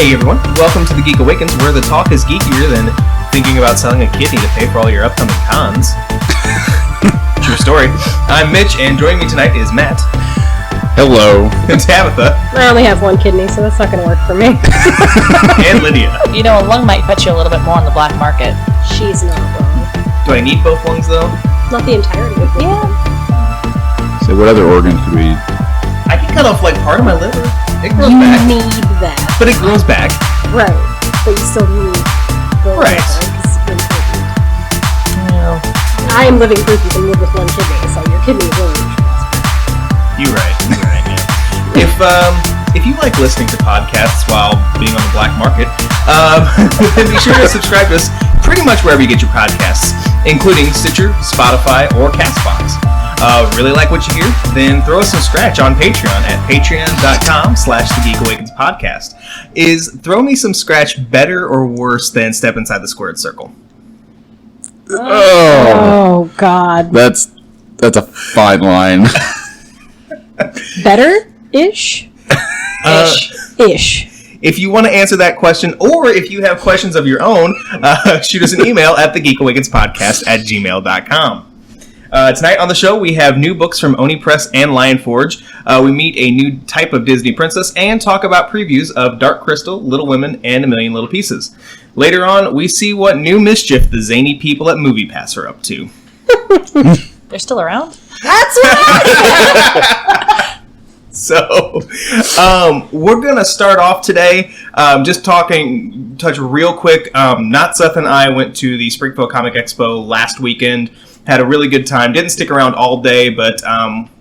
Hey everyone, welcome to the Geek Awakens, where the talk is geekier than thinking about selling a kidney to pay for all your upcoming cons. True story. I'm Mitch, and joining me tonight is Matt. Hello. And Tabitha. I only have one kidney, so that's not going to work for me. And Lydia. You know, a lung might fetch you a little bit more on the black market. She's not wrong. Do I need both lungs, though? Not the entirety of it. Yeah. So what other organs could we... I can cut off, like, part of my liver. It grows You back. need that. But it grows back. Right. But you still need the Right. liver, 'cause it's important. No. I am living proof you can live with one kidney, so your kidney really You're right, yeah. If you like listening to podcasts while being on the black market, then be sure to subscribe to us pretty much wherever you get your podcasts, including Stitcher, Spotify, or CastBox. Really like what you hear? Then throw us some scratch on Patreon at patreon.com/The Geek Awakens podcast. Is throw me some scratch better or worse than step inside the squared circle? Oh, God. That's a fine line. Better-ish? Ish. If you want to answer that question, or if you have questions of your own, shoot us an email at thegeekawakenspodcast@gmail.com. Tonight on the show, we have new books from Oni Press and Lionforge. We meet a new type of Disney princess and talk about previews of Dark Crystal, Little Women, and A Million Little Pieces. Later on, we see what new mischief the zany people at MoviePass are up to. They're still around? That's right! So, we're going to start off today just touch real quick. Not Seth and I went to the Springfield Comic Expo last weekend. Had a really good time. Didn't stick around all day, but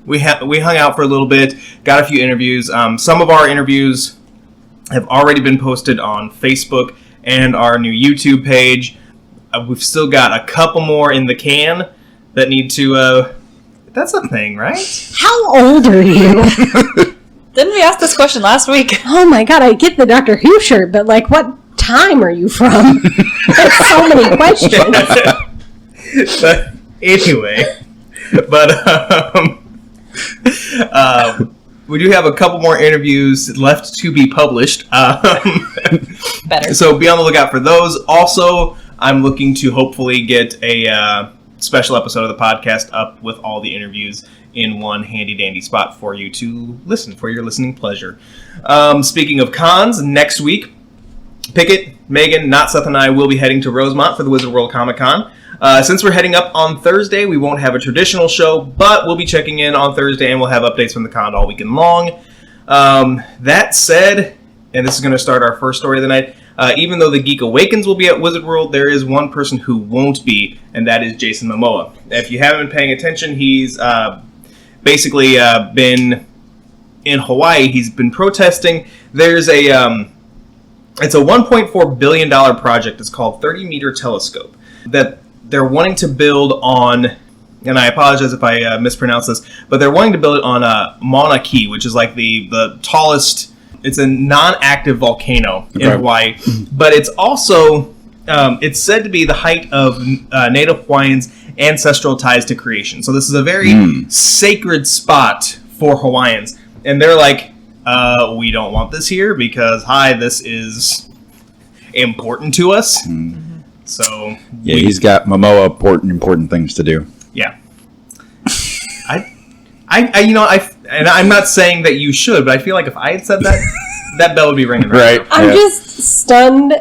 we hung out for a little bit, got a few interviews. Some of our interviews have already been posted on Facebook and our new YouTube page. We've still got a couple more in the can that need to... That's a thing, right? How old are you? Didn't we ask this question last week? Oh my God, I get the Doctor Who shirt, but like, what time are you from? There's so many questions. But anyway, we do have a couple more interviews left to be published. Better. So be on the lookout for those. Also, I'm looking to hopefully get a special episode of the podcast up with all the interviews in one handy-dandy spot for you to listen, for your listening pleasure. Speaking of cons, next week, Pickett, Megan, Not Seth, and I will be heading to Rosemont for the Wizard World Comic Con. Since we're heading up on Thursday, we won't have a traditional show, but we'll be checking in on Thursday and we'll have updates from the con all weekend long. That said, and this is going to start our first story of the night, even though the Geek Awakens will be at Wizard World, there is one person who won't be, and that is Jason Momoa. If you haven't been paying attention, he's basically been in Hawaii. He's been protesting. There's it's a $1.4 billion project. It's called 30-meter telescope that they're wanting to build on, and I apologize if I mispronounce this, but they're wanting to build it on Mauna Kea, which is like the tallest. It's a non-active volcano in Hawaii, but it's also it's said to be the height of Native Hawaiians' ancestral ties to creation. So this is a very sacred spot for Hawaiians, and they're like, we don't want this here because this is important to us. So yeah, he's got Momoa important things to do. Yeah. And I'm not saying that you should, but I feel like if I had said that, that bell would be ringing right now. I'm just stunned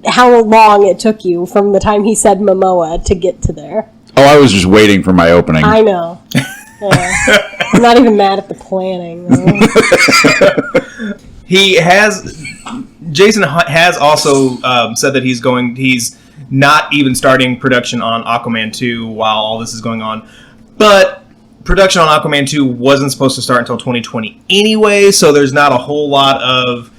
how long it took you from the time he said Momoa to get to there. Oh, I was just waiting for my opening. I know. Yeah. I'm not even mad at the planning. Jason has also said that he's not even starting production on Aquaman 2 while all this is going on. But production on Aquaman 2 wasn't supposed to start until 2020 anyway, so there's not a whole lot of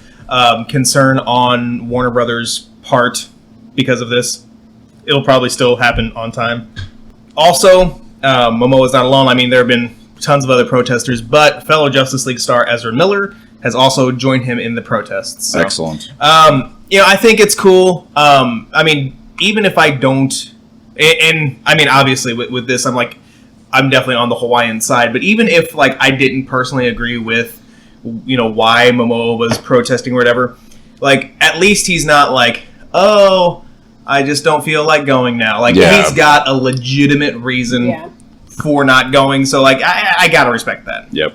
concern on Warner Brothers' part because of this. It'll probably still happen on time. Also, Momoa's not alone. I mean, there have been tons of other protesters, but fellow Justice League star Ezra Miller has also joined him in the protests. So, excellent. I think it's cool. I mean, even if I don't, and I mean, obviously with this, I'm definitely on the Hawaiian side, but even if I didn't personally agree with, why Momoa was protesting or whatever, like, at least he's not like, oh, I just don't feel like going now. Like, Yeah. he's got a legitimate reason for not going, so, like, I gotta respect that. Yep.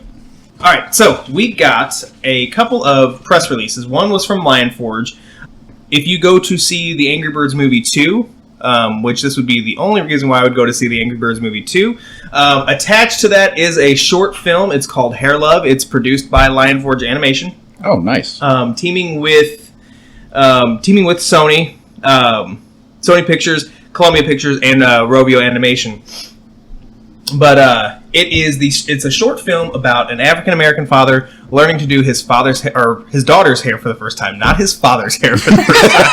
All right, so we got a couple of press releases. One was from Lionforge. If you go to see the Angry Birds movie 2, which this would be the only reason why I would go to see the Angry Birds movie 2, attached to that is a short film. It's called Hair Love. It's produced by Lionforge Animation. Oh, nice. Teaming with Sony, Sony Pictures, Columbia Pictures, and Rovio Animation. But it's a short film about an African American father learning to do his daughter's hair for the first time, not his father's hair for the first time.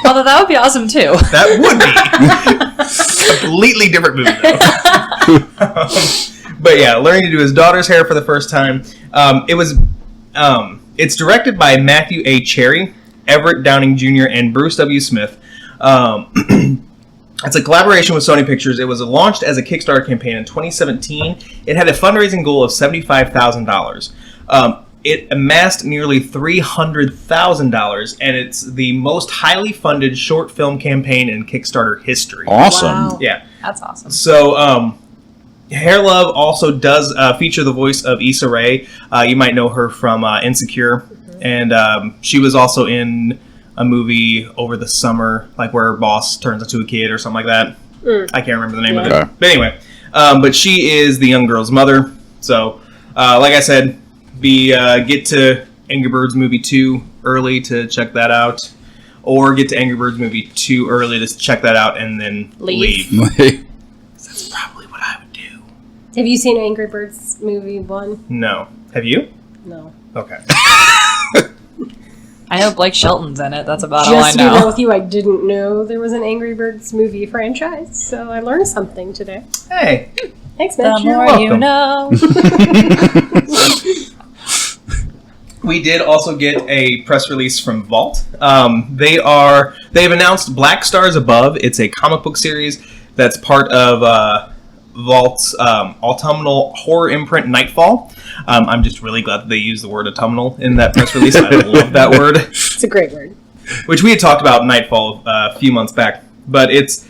Although that would be awesome too. That would be completely different movie though. But yeah, learning to do his daughter's hair for the first time. It's directed by Matthew A. Cherry, Everett Downing Jr., and Bruce W. Smith. It's a collaboration with Sony Pictures. It was launched as a Kickstarter campaign in 2017. It had a fundraising goal of $75,000. It amassed nearly $300,000, and it's the most highly funded short film campaign in Kickstarter history. Awesome. Wow. Yeah. That's awesome. So, Hair Love also does feature the voice of Issa Rae. You might know her from Insecure, and she was also in a movie over the summer, like where her boss turns into a kid or something like that. I can't remember the name of it. But anyway, but she is the young girl's mother. So, like I said, get to Angry Birds Movie 2 early to check that out, or get to Angry Birds Movie 2 early to check that out and then leave. That's probably what I would do. Have you seen Angry Birds movie 1? No. Have you? No. Okay. I know Blake Shelton's in it. That's about Just all I to be real know. with you, I didn't know there was an Angry Birds movie franchise, so I learned something today. Hey. Thanks, The Mitch. more you know. We did also get a press release from Vault. They've announced Black Stars Above. It's a comic book series that's part of Vault's autumnal horror imprint Nightfall. I'm just really glad that they used the word autumnal in that press release. I love that word. It's a great word. Which we had talked about Nightfall a few months back. But it's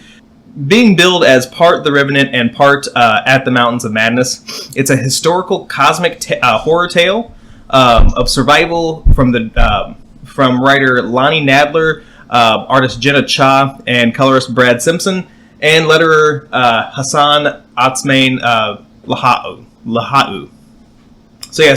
being billed as part The Revenant and part At the Mountains of Madness. It's a historical cosmic horror tale of survival from writer Lonnie Nadler, artist Jenna Cha, and colorist Brad Simpson, and letterer Hassan Atsmain Lahau. So yeah,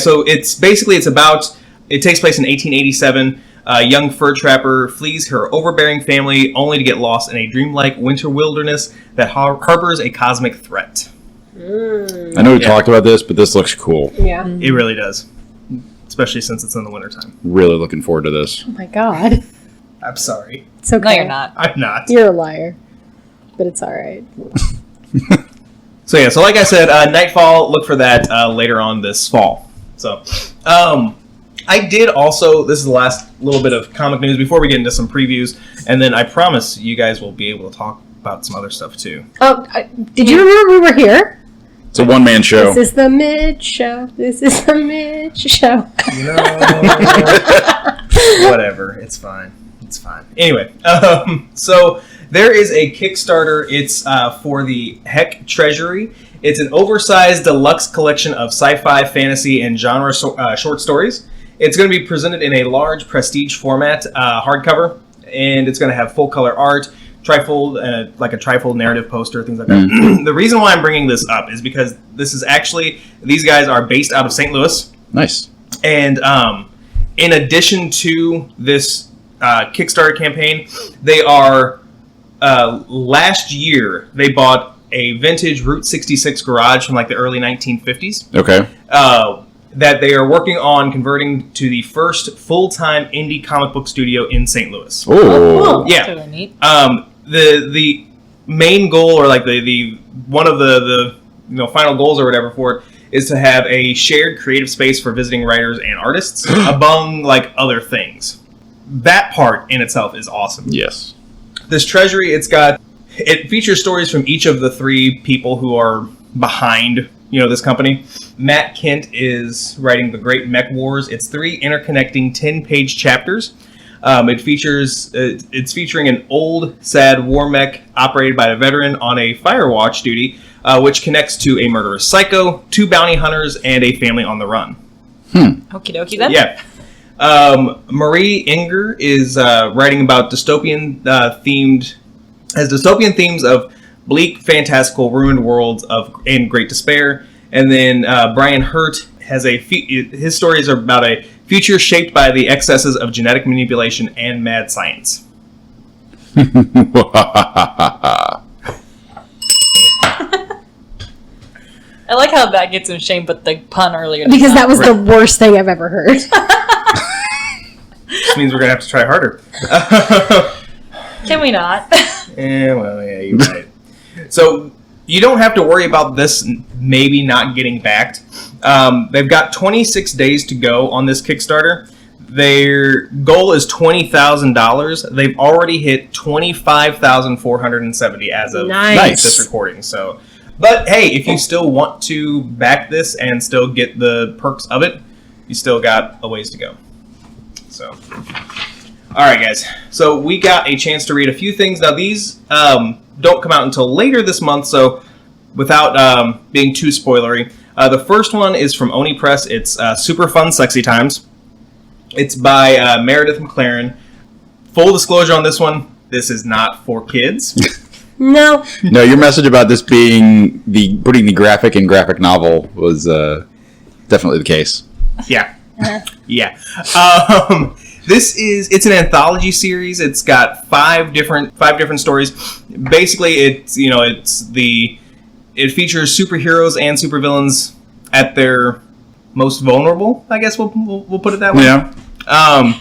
it takes place in 1887. A young fur trapper flees her overbearing family only to get lost in a dreamlike winter wilderness that harbors a cosmic threat. I know we talked about this, but this looks cool. Yeah. It really does. Especially since it's in the wintertime. Really looking forward to this. Oh my god. I'm sorry. It's okay. No, you're not. I'm not. You're a liar. But it's alright. So yeah, so like I said, Nightfall, look for that later on this fall. So, I did also, this is the last little bit of comic news before we get into some previews, and then I promise you guys will be able to talk about some other stuff too. Oh, did you remember we were here? It's a one-man show. This is the Mitch Show. This is the Mitch Show. You know, whatever. It's fine. It's fine. Anyway, so there is a Kickstarter. It's for the HEK Treasury. It's an oversized deluxe collection of sci-fi, fantasy, and genre short stories. It's going to be presented in a large prestige format, hardcover, and it's going to have full-color art, trifold, like a trifold narrative poster, things like that. The reason why I'm bringing this up is because this is actually, these guys are based out of St. Louis. Nice. And in addition to this Kickstarter campaign, they are, last year, they bought a vintage Route 66 garage from like the early 1950s. Okay. That they are working on converting to the first full-time indie comic book studio in St. Louis. Oh. Yeah. That's really neat. The main goal, or like the one of the final goals or whatever for it, is to have a shared creative space for visiting writers and artists, among like other things. That part in itself is awesome. Yes. This treasury, it features stories from each of the three people who are behind this company. Matt Kent is writing The Great Mech Wars. It's 3 interconnecting 10-page chapters. It's featuring an old, sad war mech operated by a veteran on a fire watch duty, which connects to a murderous psycho, 2 bounty hunters, and a family on the run. Okie dokie then. Yeah. Marie Inger is writing about dystopian themes of bleak, fantastical, ruined worlds and great despair. And then Brian Hurt has his stories are about a future shaped by the excesses of genetic manipulation and mad science. I like how that gets him shamed, but the pun earlier. Because that was the worst thing I've ever heard. This means we're going to have to try harder. Can we not? Yeah, you're right. So you don't have to worry about this maybe not getting backed. They've got 26 days to go on this Kickstarter. Their goal is $20,000. They've already hit $25,470 as of this recording. So, but hey, if you still want to back this and still get the perks of it, you still got a ways to go. So, all right, guys. So we got a chance to read a few things. Now these don't come out until later this month, so without being too spoilery, the first one is from Oni Press. It's Super Fun Sexy Times. It's by Meredith McLaren. Full disclosure on this one, this is not for kids. No. No, your message about this being putting the graphic in graphic novel was definitely the case. Yeah. Yeah. It's an anthology series. It's got five different stories. Basically, it features superheroes and supervillains at their most vulnerable. I guess we'll put it that way. Yeah. I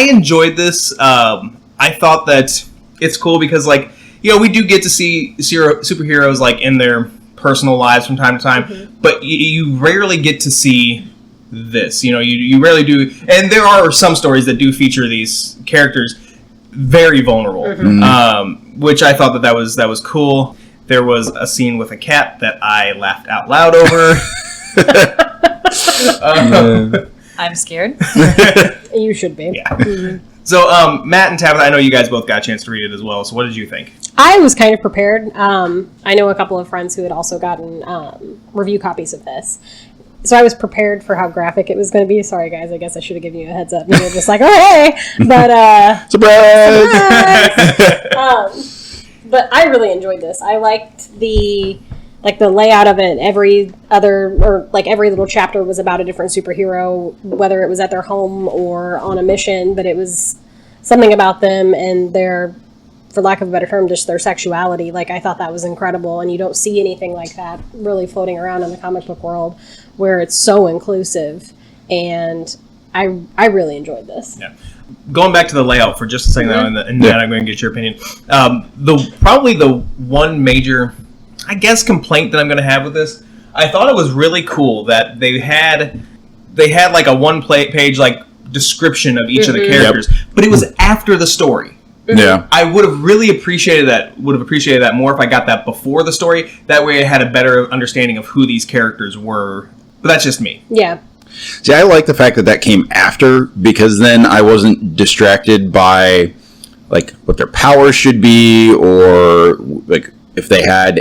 enjoyed this. I thought that it's cool because, we do get to see superheroes in their personal lives from time to time, but you rarely get to see this. You rarely do, and there are some stories that do feature these characters very vulnerable, which I thought that was cool. There was a scene with a cat that I laughed out loud over. I'm scared. You should be. Yeah. So, Matt and Tabitha, I know you guys both got a chance to read it as well, so what did you think? I was kind of prepared. I know a couple of friends who had also gotten review copies of this. So I was prepared for how graphic it was going to be. Sorry, guys. I guess I should have given you a heads up. You were just like, oh, hey. But, Surprise! But I really enjoyed this. I liked the layout of it. Every little chapter was about a different superhero, whether it was at their home or on a mission, but it was something about them and their, for lack of a better term, just their sexuality. I thought that was incredible, and you don't see anything like that really floating around in the comic book world where it's so inclusive, and I really enjoyed this. Yeah. Going back to the layout for just a second now, and then I'm going to get your opinion. Probably the one major, I guess, complaint that I'm going to have with this, I thought it was really cool that they had a one-page description of each of the characters, but it was after the story. Yeah, I would have really appreciated that. Would have appreciated that more if I got that before the story. That way, I had a better understanding of who these characters were. But that's just me. Yeah. See, I like the fact that came after, because then I wasn't distracted by what their powers should be, or if they had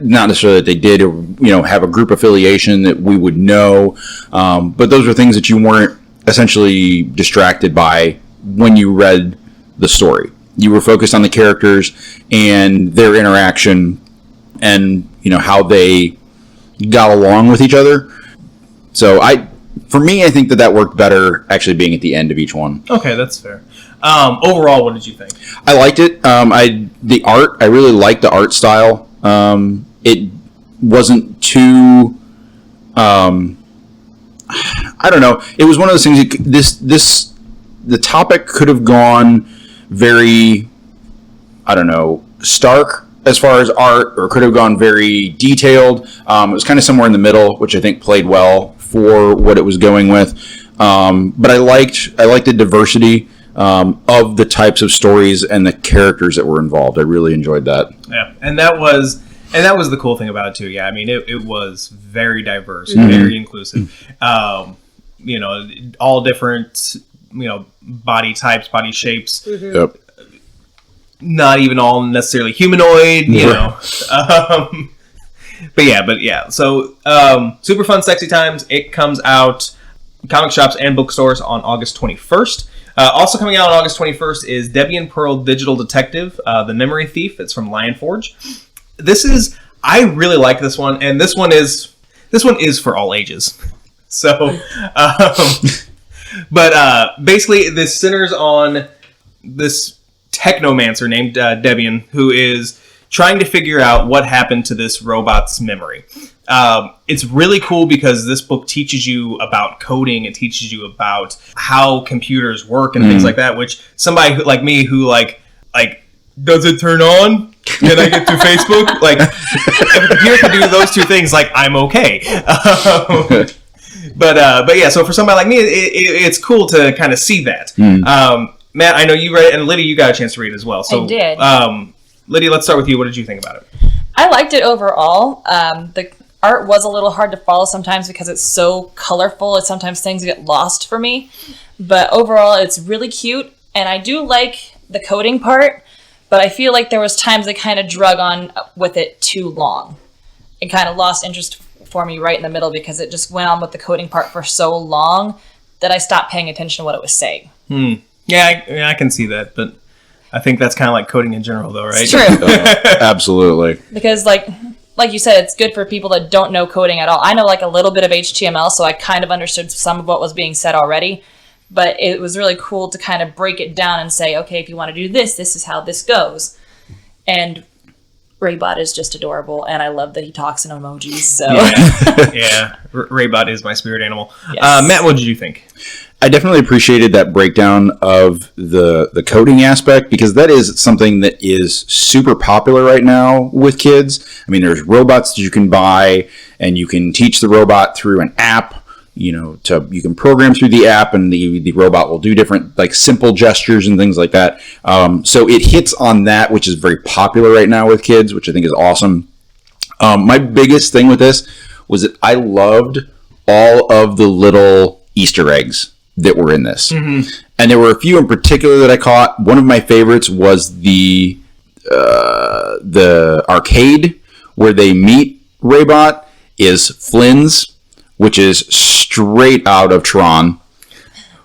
not necessarily that they did, or have a group affiliation that we would know. But those were things that you weren't essentially distracted by when you read the story. You were focused on the characters and their interaction, and how they got along with each other. So for me, I think that worked better actually being at the end of each one. Okay, that's fair. Overall, what did you think? I liked it. I really liked the art style. It wasn't too, I don't know. It was one of those things. The topic could have gone very, I don't know, stark as far as art, or could have gone very detailed. It was kind of somewhere in the middle, which I think played well for what it was going with. But I liked the diversity of the types of stories and the characters that were involved. I really enjoyed that. Yeah, and that was the cool thing about it too. Yeah, I mean, it was very diverse, very inclusive. All different body types, body shapes. Mm-hmm. Yep. Not even all necessarily humanoid, But yeah. So, super fun, sexy times. It comes out comic shops and bookstores on August 21st. Also coming out on August 21st is Debian Perl Digital Detective, The Memory Thief. It's from Lionforge. I really like this one, and this one is for all ages. So, but basically, this centers on this technomancer named Debian, who is trying to figure out what happened to this robot's memory. It's really cool because this book teaches you about coding. It teaches you about how computers work and things like that, which somebody like me who like, does it turn on? Can I get to Facebook? Like, if a computer can do those two things, like, I'm okay. But yeah, so for somebody like me, it's cool to kind of see that. Matt, I know you read it, and Lydia, you got a chance to read it as well. So, I did. Lydia, let's start with you. What did you think about it? I liked it overall. The art was a little hard to follow sometimes because it's so colorful. Sometimes things get lost for me. But overall, it's really cute. And I do like the coding part, but I feel like there was times I kind of drug on with it too long. It kind of lost interest for me right in the middle because it just went on with the coding part for so long that I stopped paying attention to what it was saying. Yeah, I can see that, but I think that's kind of like coding in general, though, right? It's true. Absolutely. Because, like you said, it's good for people that don't know coding at all. I know, like, a little bit of HTML, so I kind of understood some of what was being said already. But it was really cool to kind of break it down and say, okay, if you want to do this, this is how this goes. And Raybot is just adorable, and I love that he talks in emojis. So Yeah. Raybot is my spirit animal. Yes. Matt, what did you think? I definitely appreciated that breakdown of the coding aspect because that is something that is super popular right now with kids. I mean, there's robots that you can buy, and you can teach the robot through an app. You can program through the app, and the robot will do different like simple gestures and things like that. So it hits on that, which is very popular right now with kids, which I think is awesome. My biggest thing with this was that I loved all of the little Easter eggs that were in this. And there were a few in particular that I caught. One of my favorites was the arcade where they meet Raybot is Flynn's, which is straight out of Tron,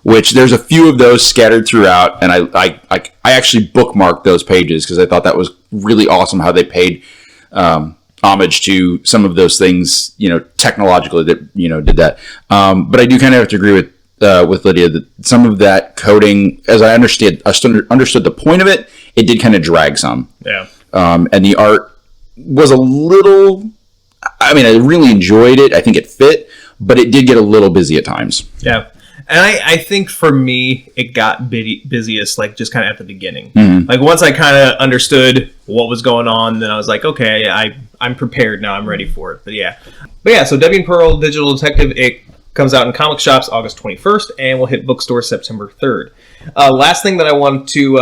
which there's a few of those scattered throughout, and I actually bookmarked those pages because I thought that was really awesome how they paid homage to some of those things, technologically that, did that. But I do kind of have to agree with Lydia that some of that coding, as I understood the point of it, it did kind of drag some. Yeah. And the art was a little, I really enjoyed it. I think it fit, but it did get a little busy at times. Yeah. And I think for me, it got busiest, like, just kind of at the beginning. Like, once I kind of understood what was going on, then I was like, okay, I'm prepared now. I'm ready for it. But yeah, so Debian Perl Digital Detective, it comes out in comic shops August 21st, and will hit bookstores September 3rd. Last thing that I want to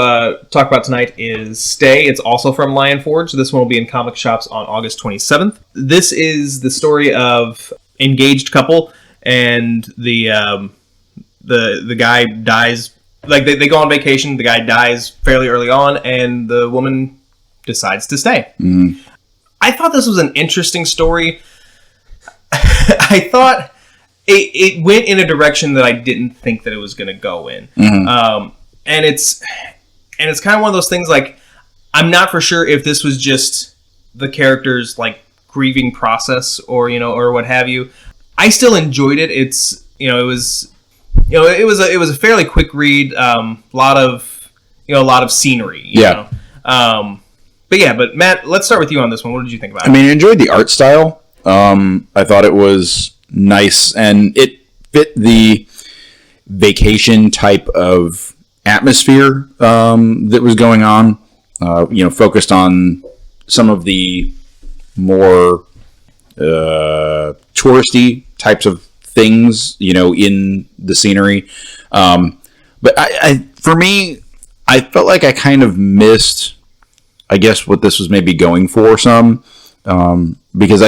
talk about tonight is Stay. It's also from Lionforge. This one will be in comic shops on August 27th. This is the story of engaged couple, and the guy dies. Like, they go on vacation, the guy dies fairly early on, and the woman decides to stay. I thought this was an interesting story. I thought it went in a direction that I didn't think that it was going to go in. And it's kind of one of those things, like, I'm not for sure if this was just the character's, like, grieving process or what have you. I still enjoyed it. It was a fairly quick read. A lot of scenery. But Matt, let's start with you on this one. What did you think about it? I enjoyed the art style. I thought it was nice, and it fit the vacation type of atmosphere that was going on. Focused on some of the more touristy types of things, in the scenery. But for me, I felt like I kind of missed, I guess, what this was maybe going for some, because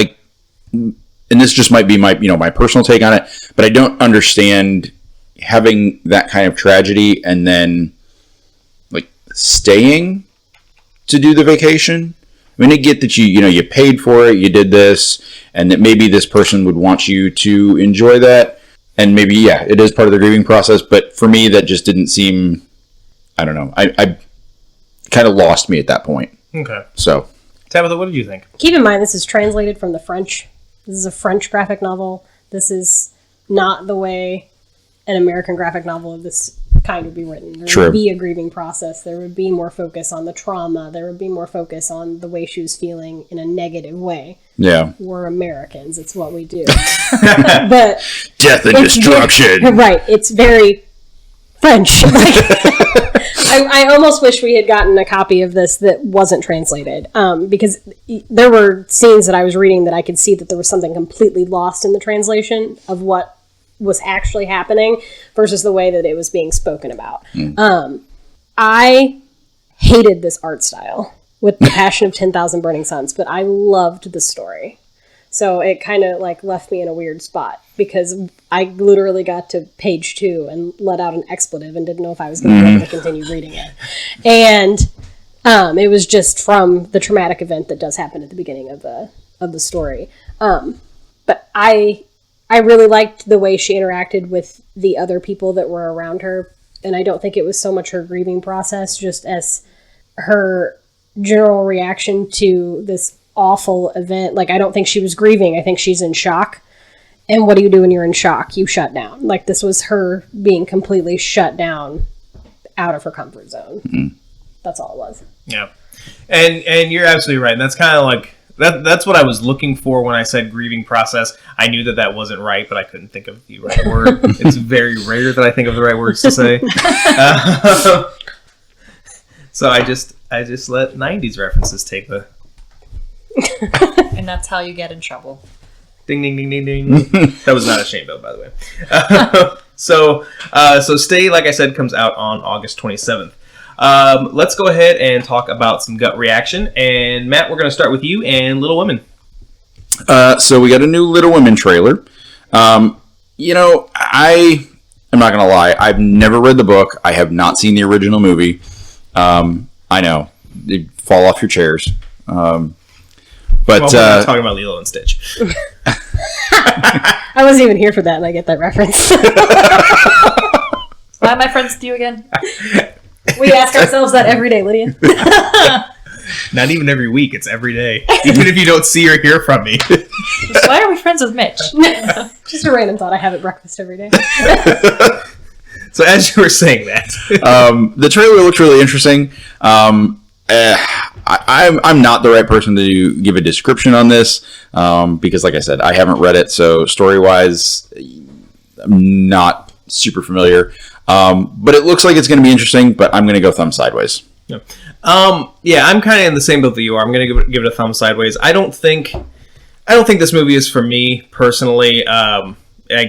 and this just might be my personal take on it, but I don't understand having that kind of tragedy and then like staying to do the vacation. I mean, I get that you paid for it, you did this, and that maybe this person would want you to enjoy that. And maybe, yeah, it is part of the grieving process. But for me, that just didn't seem, I don't know. I kind of lost me at that point. Okay. So, Tabitha, what did you think? Keep in mind, this is translated from the French. This is a French graphic novel. This is not the way an American graphic novel of this kind would be written. There would be a grieving process. There would be more focus on the trauma. There would be more focus on the way she was feeling in a negative way. Yeah. We're Americans. It's what we do. But death and destruction. Right. It's very French. I almost wish we had gotten a copy of this that wasn't translated, because there were scenes that I was reading that I could see that there was something completely lost in the translation of what was actually happening versus the way that it was being spoken about. I hated this art style with the passion of 10,000 Burning Suns, but I loved the story. So it kind of like left me in a weird spot because I literally got to page 2 and let out an expletive and didn't know if I was going to be able to continue reading it. And it was just from the traumatic event that does happen at the beginning of the story. But I really liked the way she interacted with the other people that were around her. And I don't think it was so much her grieving process, just as her general reaction to this awful event. Like, I don't think she was grieving. I think she's in shock. And what do you do when you're in shock? You shut down. Like, this was her being completely shut down out of her comfort zone. Mm-hmm. That's all it was. Yeah. And you're absolutely right. And that's kind of like, that's what I was looking for when I said grieving process. I knew that wasn't right, but I couldn't think of the right word. It's very rare that I think of the right words to say. So I just let 90s references take the... And that's how you get in trouble. Ding, ding, ding, ding, ding. That was not a shame, though, by the way. So Stay, like I said, comes out on August 27th. Let's go ahead and talk about some gut reaction. And Matt, we're going to start with you and Little Women. So we got a new Little Women trailer. I am not going to lie. I've never read the book. I have not seen the original movie. I know. They fall off your chairs. But we're not talking about Lilo and Stitch. I wasn't even here for that, and I get that reference. Why am I friends with you again? We ask ourselves that every day, Lydia. Not even every week, it's every day. Even if you don't see or hear from me. Why are we friends with Mitch? Just a random thought I have at breakfast every day. So as you were saying that. The trailer looks really interesting. I'm not the right person to give a description on this because, like I said, I haven't read it. So story-wise, I'm not super familiar. But it looks like it's going to be interesting, but I'm going to go thumb sideways. Yeah, I'm kind of in the same boat that you are. I'm going to give it a thumb sideways. I don't think this movie is for me personally. I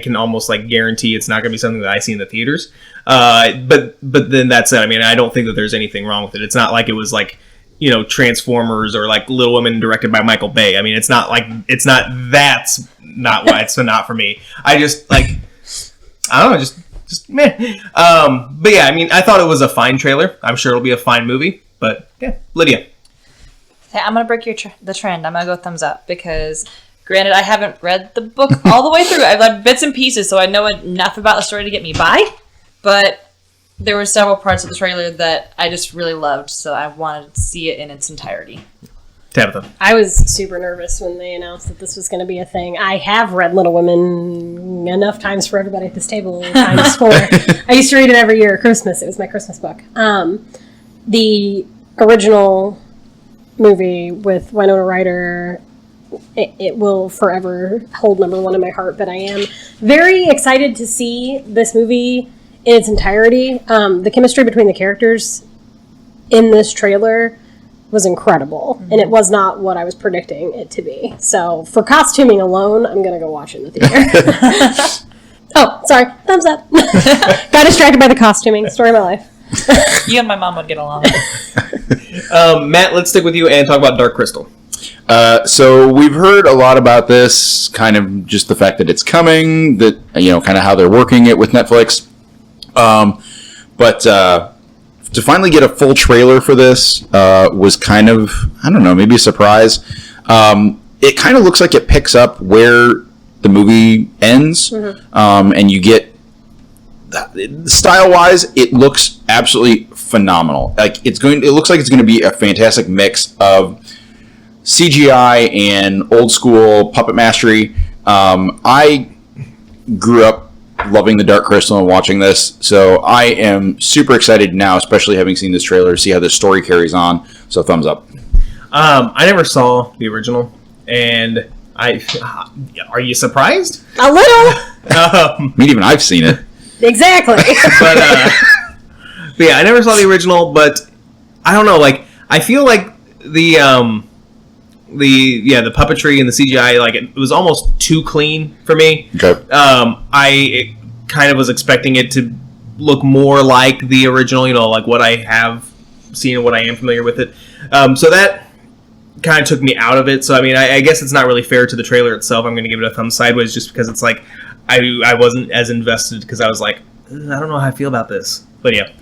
can almost guarantee it's not going to be something that I see in the theaters. But then that said, I mean, I don't think that there's anything wrong with it. It's not like it was Transformers or Little Women directed by Michael Bay. I mean, it's not that's not why it's not for me. I just I don't know, just meh. But yeah, I mean, I thought it was a fine trailer. I'm sure it'll be a fine movie. But yeah, Lydia. Hey, I'm gonna break the trend. I'm gonna go thumbs up because, granted, I haven't read the book all the way through. I've read bits and pieces, so I know enough about the story to get me by. But there were several parts of the trailer that I just really loved, so I wanted to see it in its entirety. Tabitha. I was super nervous when they announced that this was going to be a thing. I have read Little Women enough times for everybody at this table, times 4. I used to read it every year at Christmas. It was my Christmas book. The original movie with Winona Ryder, it will forever hold number 1 in my heart, but I am very excited to see this movie in its entirety. The chemistry between the characters in this trailer was incredible, and it was not what I was predicting it to be. So for costuming alone, I'm going to go watch it in the theater. Oh, sorry. Thumbs up. Got distracted by the costuming. Story of my life. You and my mom would get along. Matt, let's stick with you and talk about Dark Crystal. So we've heard a lot about this, kind of just the fact that it's coming, that, kind of how they're working it with Netflix. But to finally get a full trailer for this was kind of, I don't know, maybe a surprise. It kind of looks like it picks up where the movie ends, and you get, style-wise, it looks absolutely phenomenal. Like it looks like it's going to be a fantastic mix of CGI and old school puppet mastery. I grew up loving the Dark Crystal and watching this, so I am super excited now, especially having seen this trailer, to see how this story carries on. So thumbs up. I never saw the original, and are you surprised? A little. I mean, even I've seen it. Exactly. But yeah, I never saw the original, but I don't know. Like, I feel like the puppetry and the CGI, like it was almost too clean for me. Okay. I kind of was expecting it to look more like the original, like what I have seen and what I am familiar with it. So that kind of took me out of it. So I mean, I guess it's not really fair to the trailer itself. I'm going to give it a thumb sideways just because it's like I wasn't as invested because I was like, I don't know how I feel about this. But yeah.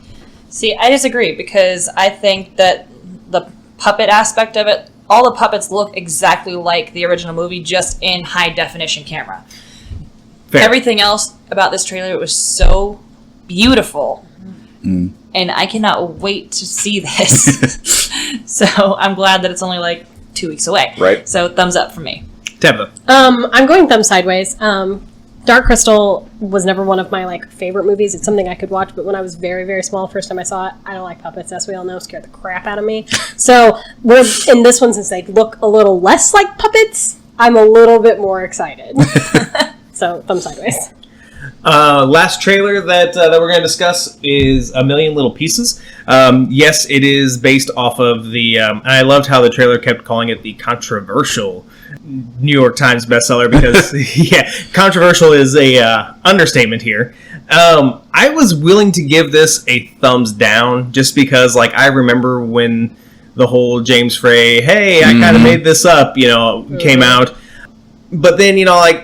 See, I disagree because I think that the puppet aspect of it, all the puppets look exactly like the original movie, just in high definition camera. Fair. Everything else about this trailer was so beautiful. And I cannot wait to see this. So I'm glad that it's only like 2 weeks away. Right. So thumbs up for me. Tabitha. I'm going thumb sideways. Dark Crystal was never one of my favorite movies. It's something I could watch, but when I was very, very small, first time I saw it, I don't like puppets, as we all know, scared the crap out of me. So in this one, since they look a little less like puppets, I'm a little bit more excited. So thumb sideways. Last trailer that we're going to discuss is A Million Little Pieces. Yes, it is based off of the... and I loved how the trailer kept calling it the controversial New York Times bestseller because, yeah, controversial is a understatement here. I was willing to give this a thumbs down just because, I remember when the whole James Frey, hey, I kind of made this up, came out. But then,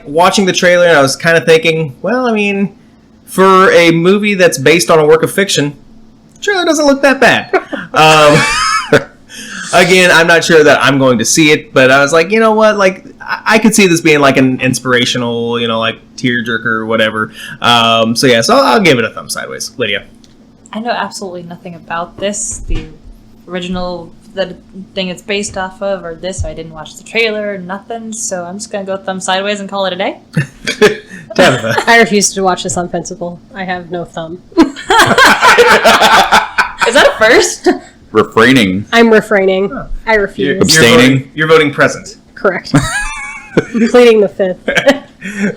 watching the trailer, I was kind of thinking, well, I mean, for a movie that's based on a work of fiction, the trailer doesn't look that bad. Again, I'm not sure that I'm going to see it, but I was like, you know what? I could see this being an inspirational, tearjerker or whatever. So I'll give it a thumb sideways. Lydia. I know absolutely nothing about this. The original the thing it's based off of, or this, I didn't watch the trailer, nothing, so I'm just going to go thumb sideways and call it a day. Tabitha. I refuse to watch this on principle. I have no thumb. Is that a first? Refraining. I'm refraining. Huh. I refuse. Abstaining. You're voting present. Correct. I'm pleading the fifth.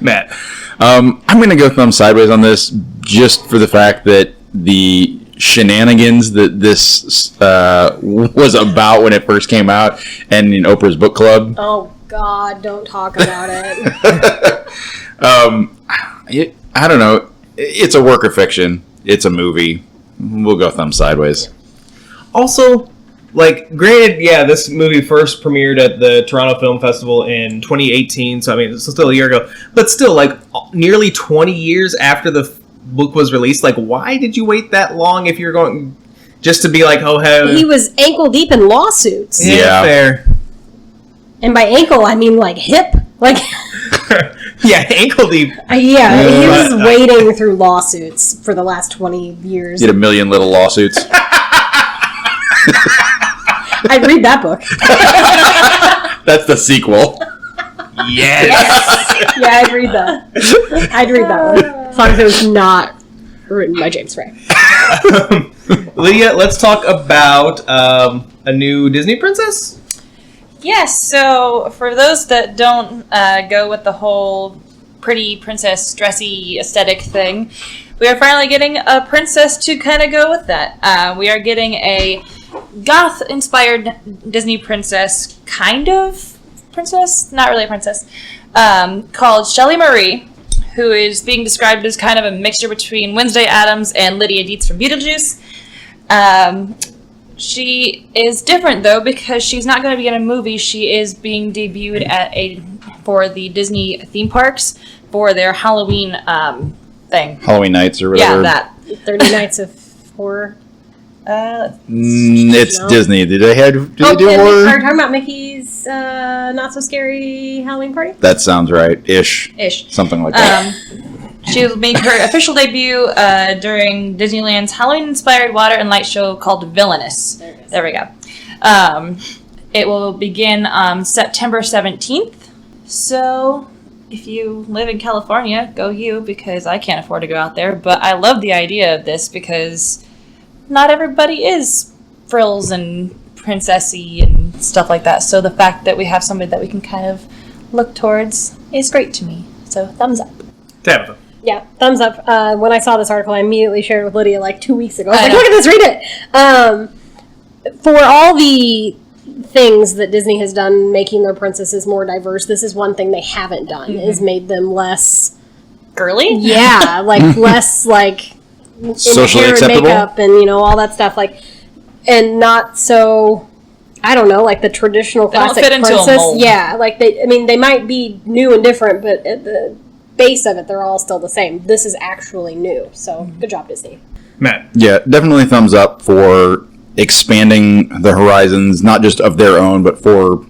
Matt. I'm going to go thumb sideways on this just for the fact that the shenanigans that this was about when it first came out and in Oprah's book club. Oh, God, don't talk about it. I don't know. It's a work of fiction. It's a movie. We'll go thumb sideways. Also, granted, yeah, this movie first premiered at the Toronto Film Festival in 2018, so I mean, it's still a year ago. But still, nearly 20 years after the book was released, why did you wait that long if you're going just to be oh, hey... He was ankle deep in lawsuits. Yeah, fair. And by ankle, I mean, hip. Yeah, ankle deep. He was wading through lawsuits for the last 20 years. Did a million little lawsuits. I'd read that book. That's the sequel. Yes. Yeah, I'd read that. I'd read that one. As long as it was not written by James Frey. Lydia, let's talk about a new Disney princess. Yes, so for those that don't go with the whole pretty princess dressy aesthetic thing, we are finally getting a princess to kind of go with that. We are getting a goth-inspired Disney princess, kind of princess, not really a princess, called Shelley Marie, who is being described as kind of a mixture between Wednesday Addams and Lydia Dietz from Beetlejuice. She is different, though, because she's not going to be in a movie. She is being debuted for the Disney theme parks for their Halloween thing. Halloween Nights or whatever. Yeah, that. 30 Nights of Horror. It's No. Disney. Do they do Are you horror? talking about Mickey's Not So Scary Halloween Party? That sounds right. Ish. Something like that. She will make her official debut during Disneyland's Halloween-inspired water and light show called Villainous. There we go. It will begin on September 17th. So, if you live in California, go you, because I can't afford to go out there. But I love the idea of this because not everybody is frills and princessy and stuff like that. So the fact that we have somebody that we can kind of look towards is great to me. So, thumbs up. Tabitha. Yeah, thumbs up. When I saw this article, I immediately shared it with Lydia like 2 weeks ago. I was I like, know. look at this, read it! For all the things that Disney has done making their princesses more diverse, this is one thing they haven't done, is made them less... Girly? Yeah, like, less, like... Socially hair and acceptable? makeup and, you know, all that stuff, like... And not so... I don't know, like the traditional They don't classic fit into a princess. mold. Yeah, like they might be new and different, but at the base of it, they're all still the same. This is actually new, so good job, Disney. Matt. Yeah, definitely thumbs up for expanding the horizons, not just of their own, but for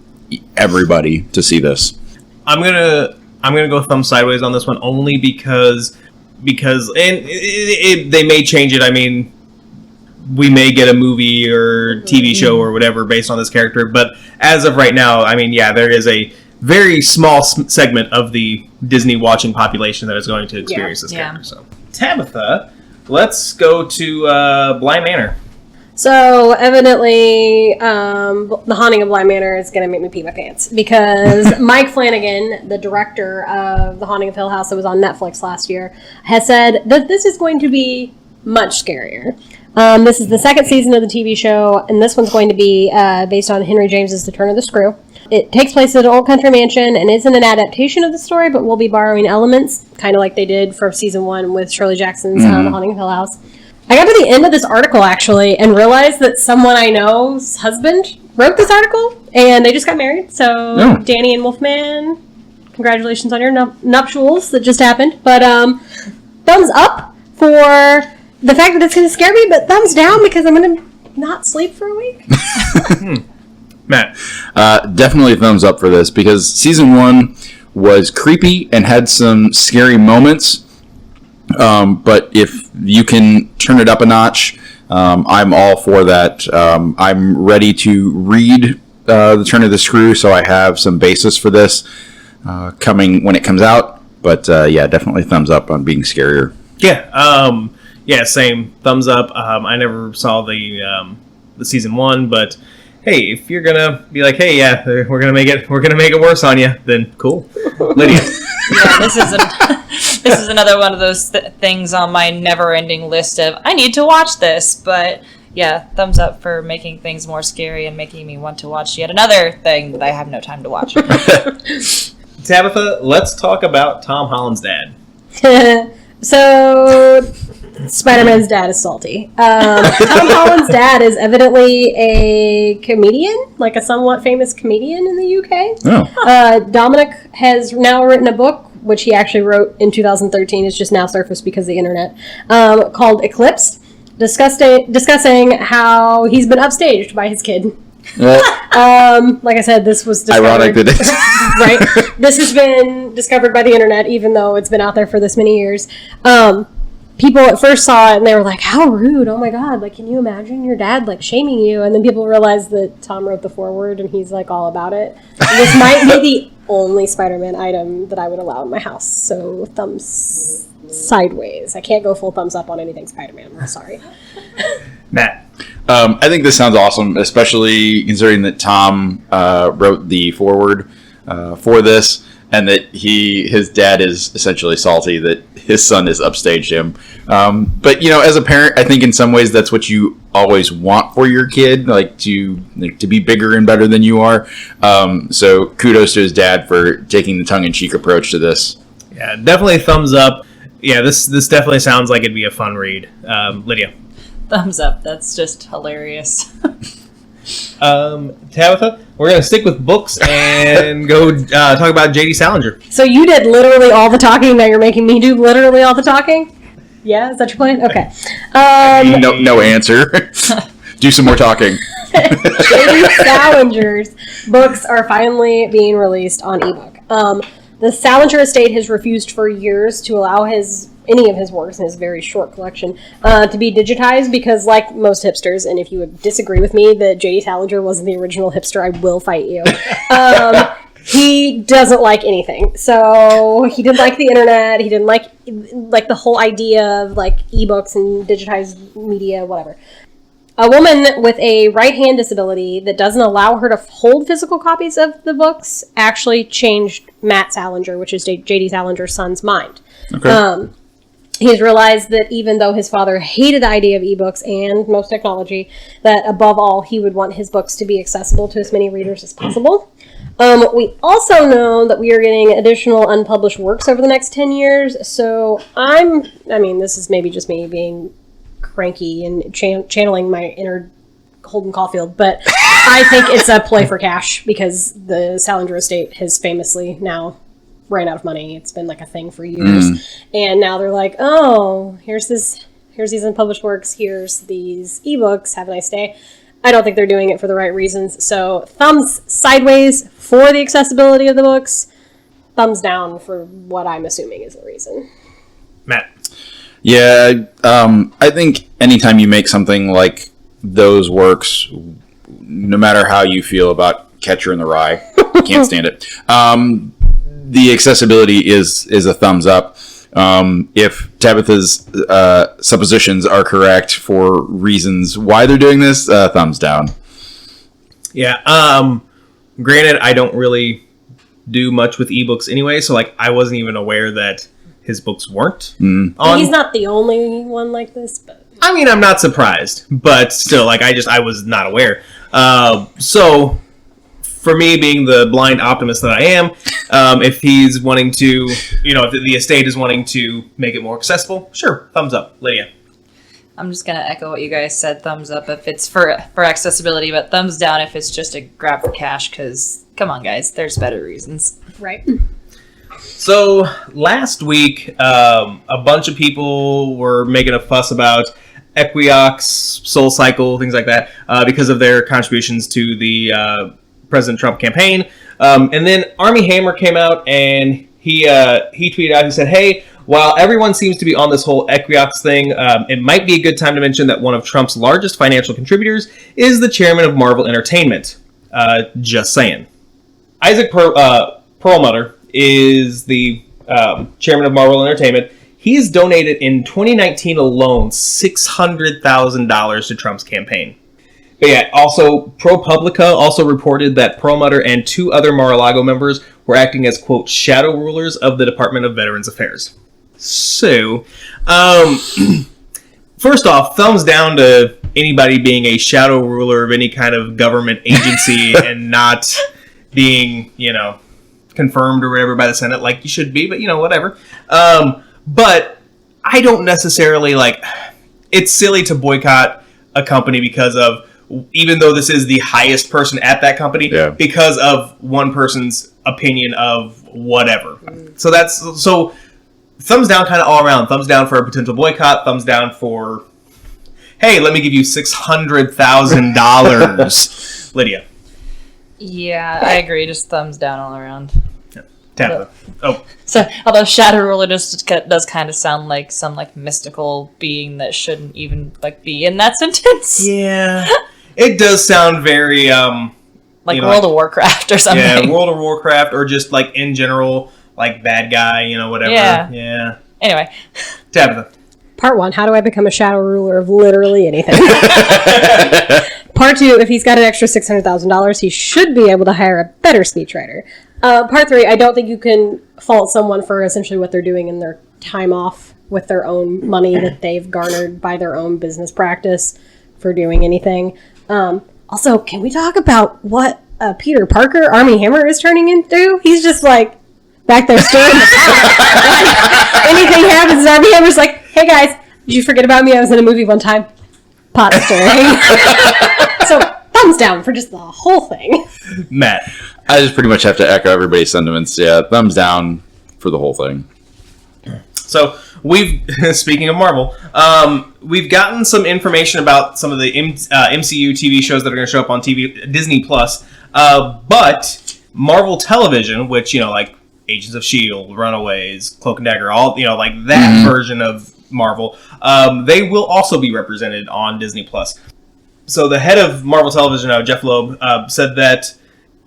everybody to see this. I'm gonna go thumb sideways on this one only because they may change it. I mean, we may get a movie or TV show or whatever based on this character, but as of right now, I mean, yeah, there is a very small segment of the Disney watching population that is going to experience this character. So, Tabitha, let's go to Bly Manor. So evidently, The Haunting of Bly Manor is going to make me pee my pants because Mike Flanagan, the director of The Haunting of Hill House that was on Netflix last year, has said that this is going to be much scarier. This is the second season of the TV show, and this one's going to be based on Henry James's The Turn of the Screw. It takes place at an old country mansion and isn't an adaptation of the story, but will be borrowing elements, kind of like they did for season 1 with Shirley Jackson's The Haunting of Hill House. I got to the end of this article, actually, and realized that someone I know's husband wrote this article, and they just got married. So, Danny and Wolfman, congratulations on your nuptials that just happened. But thumbs up for the fact that it's going to scare me, but thumbs down because I'm going to not sleep for a week. Matt. Definitely thumbs up for this because season 1 was creepy and had some scary moments. But if you can turn it up a notch, I'm all for that. I'm ready to read The Turn of the Screw, so I have some basis for this coming when it comes out. But yeah, definitely thumbs up on being scarier. Yeah, same. Thumbs up. I never saw the season 1, but hey, if you're gonna be like, hey, yeah, we're gonna make it worse on you, then cool. Lydia. Yeah, this is another one of those things on my never-ending list of I need to watch this. But yeah, thumbs up for making things more scary and making me want to watch yet another thing that I have no time to watch. Tabitha, let's talk about Tom Holland's dad. So, Spider-Man's dad is salty. Tom Holland's dad is evidently a comedian, like a somewhat famous comedian in the UK. Oh. Dominic has now written a book, which he actually wrote in 2013. It's just now surfaced because of the internet, called Eclipse, discussing how he's been upstaged by his kid. Like I said, this was discovered, ironic that it's right. This has been discovered by the internet, even though it's been out there for this many years. People at first saw it and they were like, "How rude! Oh my god! Like, can you imagine your dad like shaming you?" And then people realized that Tom wrote the foreword and he's like all about it. And this might be the only Spider-Man item that I would allow in my house. So thumbs sideways. I can't go full thumbs up on anything Spider-Man. I'm sorry. Matt. I think this sounds awesome, especially considering that Tom wrote the foreword for this, and that his dad is essentially salty that his son has upstaged him. But you know, as a parent, I think in some ways that's what you always want for your kid, like to be bigger and better than you are. So kudos to his dad for taking the tongue-in-cheek approach to this. Yeah, definitely thumbs up. Yeah, this definitely sounds like it'd be a fun read. Lydia. Thumbs up. That's just hilarious. Tabitha, we're going to stick with books and go talk about J.D. Salinger. So you did literally all the talking. Now you're making me do literally all the talking. Yeah, is that your plan? Okay. No answer. Do some more talking. J.D. Salinger's books are finally being released on ebook. The Salinger estate has refused for years to allow any of his works in his very short collection to be digitized because, like most hipsters, and if you would disagree with me that J.D. Salinger wasn't the original hipster, I will fight you. He doesn't like anything. So he didn't like the internet. He didn't like the whole idea of like ebooks and digitized media, whatever. A woman with a right-hand disability that doesn't allow her to hold physical copies of the books actually changed Matt Salinger, which is J.D. Salinger's son's, mind. Okay. He's realized that even though his father hated the idea of ebooks and most technology, that above all, he would want his books to be accessible to as many readers as possible. We also know that we are getting additional unpublished works over the next 10 years, so this is maybe just me being cranky and channeling my inner Holden Caulfield, but I think it's a play for cash because the Salinger estate has famously now ran out of money. It's been like a thing for years, and now they're like, oh, here's these unpublished works, here's these ebooks, have a nice day. I don't think they're doing it for the right reasons, so thumbs sideways for the accessibility of the books, thumbs down for what I'm assuming is the reason. Matt. Yeah, I think anytime you make something like those works, no matter how you feel about Catcher in the Rye, can't stand it. The accessibility is a thumbs up. If Tabitha's suppositions are correct for reasons why they're doing this, thumbs down. Yeah. Granted, I don't really do much with ebooks anyway, so like I wasn't even aware that his books weren't. He's not the only one like this, but I mean, I'm not surprised, but still, like I was not aware. So for me, being the blind optimist that I am, if he's wanting to, if the estate is wanting to make it more accessible, sure, thumbs up. Lydia. I'm just going to echo what you guys said. Thumbs up if it's for accessibility, but thumbs down if it's just a grab for cash, because, come on, guys, there's better reasons. right. So last week, a bunch of people were making a fuss about Equiox, SoulCycle, things like that, because of their contributions to the President Trump campaign. And then Armie Hammer came out and he tweeted out, he said, hey, while everyone seems to be on this whole Equiox thing, it might be a good time to mention that one of Trump's largest financial contributors is the chairman of Marvel Entertainment. Just saying. Isaac Perlmutter is the chairman of Marvel Entertainment. He's donated in 2019 alone $600,000 to Trump's campaign. But yeah, also ProPublica also reported that Perlmutter and two other Mar-a-Lago members were acting as, quote, shadow rulers of the Department of Veterans Affairs. So, first off, thumbs down to anybody being a shadow ruler of any kind of government agency and not being, confirmed or whatever by the Senate like you should be, but, whatever. But I don't necessarily, it's silly to boycott a company because of, even though this is the highest person at that company, because of one person's opinion of whatever. So thumbs down kind of all around. Thumbs down for a potential boycott. Thumbs down for, hey, let me give you $600,000. Lydia. Yeah, I agree. Just thumbs down all around. Tabitha. So, although Shadow Ruler just does kind of sound like some mystical being that shouldn't even be in that sentence. Yeah, it does sound very World of Warcraft or something. Yeah, World of Warcraft, or just in general, bad guy, whatever. Yeah. Anyway, Tabitha. Part 1, how do I become a shadow ruler of literally anything? Part 2, if he's got an extra $600,000, he should be able to hire a better speechwriter. Part 3, I don't think you can fault someone for essentially what they're doing in their time off with their own money that they've garnered by their own business practice for doing anything. Also, can we talk about what Peter Parker, Armie Hammer, is turning into? He's just back there stirring the pot. Anything happens, Armie Hammer's like, hey guys, did you forget about me? I was in a movie one time. Pot stirring. So, thumbs down for just the whole thing. Matt. I just pretty much have to echo everybody's sentiments. Yeah, thumbs down for the whole thing. So speaking of Marvel, we've gotten some information about some of the MCU TV shows that are going to show up on Disney Plus. But Marvel Television, which, like Agents of S.H.I.E.L.D., Runaways, Cloak and Dagger, all, like that version of Marvel, they will also be represented on Disney Plus. So the head of Marvel Television, Jeff Loeb, said that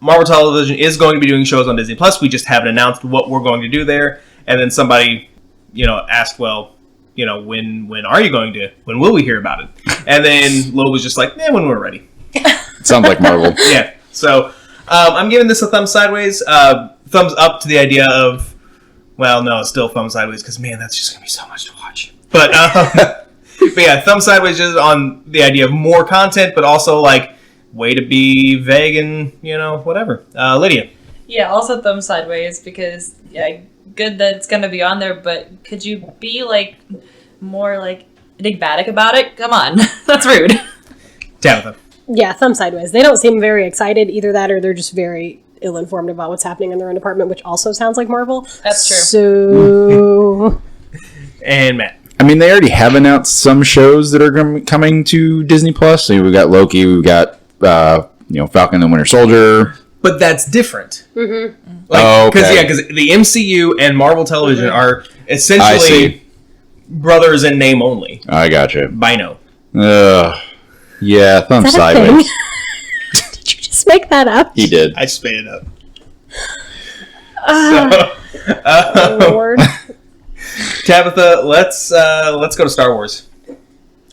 Marvel Television is going to be doing shows on Disney Plus. We just haven't announced what we're going to do there. And then somebody, asked, well, when are you going to? When will we hear about it? And then Loeb was just like, when we're ready. Sounds like Marvel. Yeah. So I'm giving this a thumb sideways. Thumbs up to the idea of, well, no, still thumb sideways because, man, that's just going to be so much to watch. But, but yeah, thumb sideways just on the idea of more content, but also like way to be vague and, whatever. Lydia. Yeah, also thumb sideways because, good that it's going to be on there, but could you be more enigmatic about it? Come on. That's rude. Tabitha. Yeah, thumb sideways. They don't seem very excited, either that or they're just very ill-informed about what's happening in their own department, which also sounds like Marvel. That's true. So... And Matt. I mean, they already have announced some shows that are coming to Disney Plus. So we've got Loki, we've got Falcon and the Winter Soldier. But that's different. Mm-hmm. Because the MCU and Marvel Television are essentially brothers in name only. I gotcha. Bino. Yeah, thumb sideways. Did you just make that up? He did. I just made it up. Lord. Tabitha, let's go to Star Wars.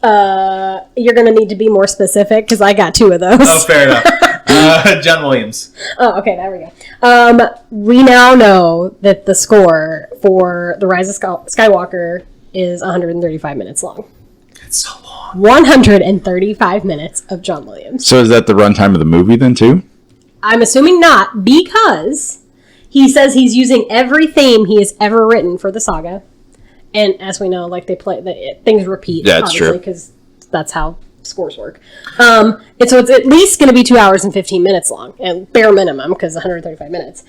You're going to need to be more specific because I got two of those. Oh, fair enough. John Williams. Oh, okay, there we go. We now know that the score for The Rise of Skywalker is 135 minutes long. It's so long. 135 minutes of John Williams. So is that the runtime of the movie then, too? I'm assuming not, because he says he's using every theme he has ever written for the saga. And as we know, things repeat, yeah, obviously, because that's how scores work. And so it's at least going to be 2 hours and 15 minutes long, and bare minimum, because 135 minutes.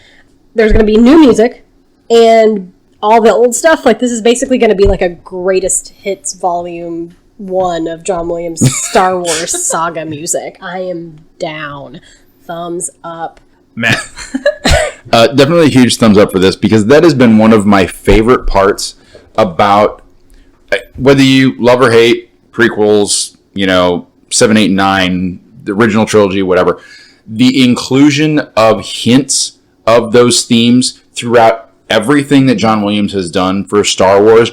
There's going to be new music, and all the old stuff. This is basically going to be a greatest hits volume 1 of John Williams' Star Wars saga music. I am down. Thumbs up. Matt. Definitely a huge thumbs up for this, because that has been one of my favorite parts about, whether you love or hate prequels, 7, 8, 9, the original trilogy, whatever, the inclusion of hints of those themes throughout everything that John Williams has done for Star Wars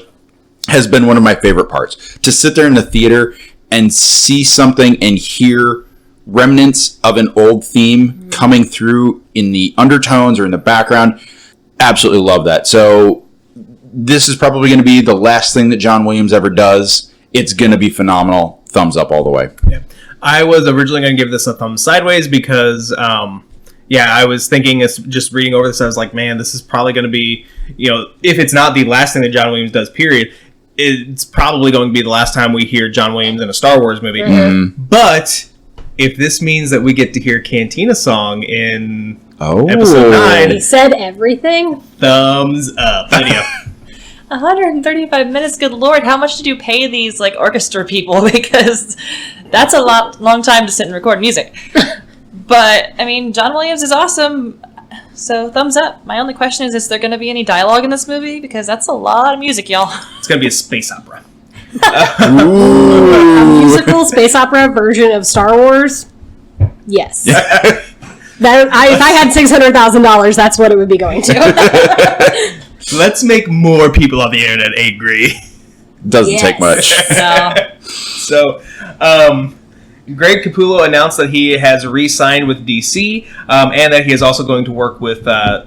has been one of my favorite parts. To sit there in the theater and see something and hear remnants of an old theme coming through in the undertones or in the background, absolutely love that. So this is probably going to be the last thing that John Williams ever does. It's going to be phenomenal. Thumbs up all the way. Yeah. I was originally going to give this a thumb sideways because, I was thinking, just reading over this, I was like, man, this is probably going to be, if it's not the last thing that John Williams does, period, it's probably going to be the last time we hear John Williams in a Star Wars movie. Mm-hmm. But if this means that we get to hear Cantina Song in episode 9... He said everything? Thumbs up. Lydia. 135 minutes, good lord, how much did you pay these orchestra people? Because that's a long time to sit and record music. But I mean, John Williams is awesome, so thumbs up. My only question is there going to be any dialogue in this movie? Because that's a lot of music, y'all. It's going to be a space opera. A musical space opera version of Star Wars? Yes. If I had $600,000, that's what it would be going to. Let's make more people on the internet angry. Doesn't take much. No. So, Greg Capullo announced that he has re-signed with DC, and that he is also going to work with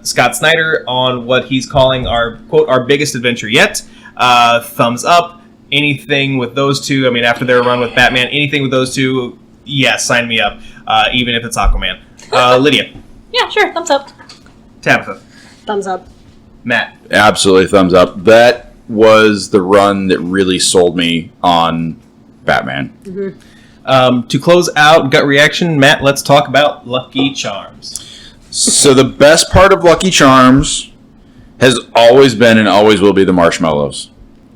Scott Snyder on what he's calling our, quote, our biggest adventure yet. Thumbs up. Anything with those two, I mean, after their run with Batman, anything with those two, yes, sign me up, even if it's Aquaman. Lydia. Yeah, sure, thumbs up. Tabitha. Thumbs up. Matt. Absolutely thumbs up. That was the run that really sold me on Batman. Mm-hmm. To close out gut reaction, Matt, let's talk about Lucky Charms. So the best part of Lucky Charms has always been and always will be the marshmallows.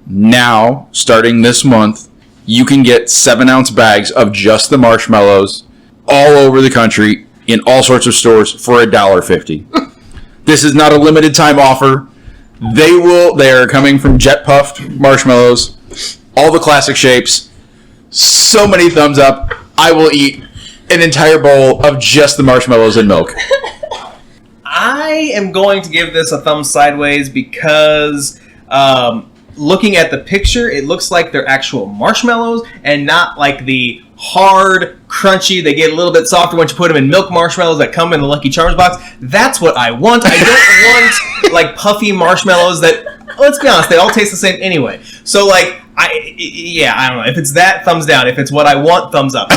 Now, starting this month, you can get 7-ounce bags of just the marshmallows all over the country in all sorts of stores for $1.50. This is not a limited time offer. They are coming from jet puffed marshmallows, all the classic shapes. So many thumbs up. I will eat an entire bowl of just the marshmallows and milk. I am going to give this a thumb sideways because looking at the picture, it looks like they're actual marshmallows and not like the hard, crunchy, they get a little bit softer once you put them in milk marshmallows that come in the Lucky Charms box. That's what I want. I don't want like puffy marshmallows that, let's be honest, they all taste the same anyway. So like, I don't know. If it's that, thumbs down. If it's what I want, thumbs up. I